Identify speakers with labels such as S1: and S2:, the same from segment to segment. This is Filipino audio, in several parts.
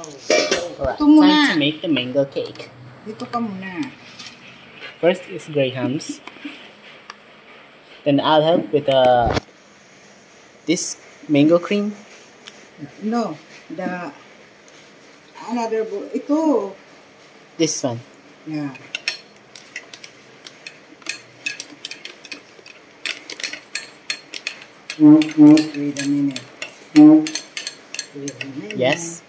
S1: Alright,
S2: Ito muna.
S1: time to make the mango cake.
S2: Dito ka muna.
S1: First is grahams. Then I'll help with this mango cream.
S2: No, the another bowl. Ito.
S1: This one.
S2: Yeah. Wait a minute.
S1: Yes.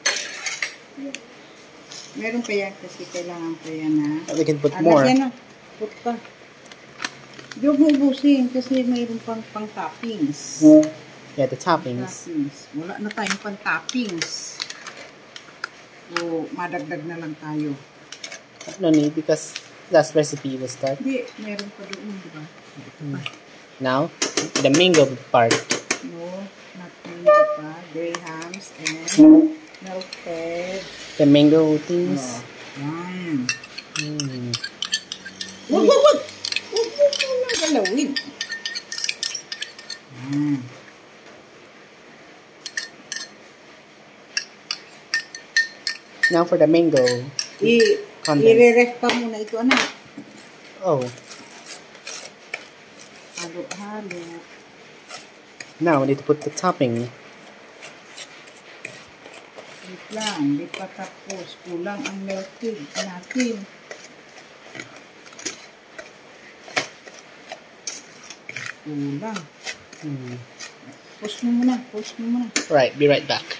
S2: Meron pa yan kasi kailangan pa yan ha.
S1: We can put more.
S2: Yan na. Put pa. Di huwag mo ubusin kasi mayroon pang toppings.
S1: Yeah, the toppings.
S2: Wala na tayong pang toppings. So, madagdag na lang tayo.
S1: No need because last recipe was that.
S2: Hindi, meron pa doon, di ba?
S1: Now, the mango part.
S2: No, not mango pa. Grahams and melted.
S1: The mango things.
S2: Yan.
S1: Mm.
S2: Wag! Huwag mo nang galawin. Yan.
S1: Now for the mango.
S2: I-re-ref pa muna ito, anak.
S1: Oh.
S2: Halo-halo.
S1: Now we need to put the topping.
S2: Wait lang, di pa tapos. Kulang ang melted natin. Kulang. Push mo muna, push mo muna.
S1: Right, be right back.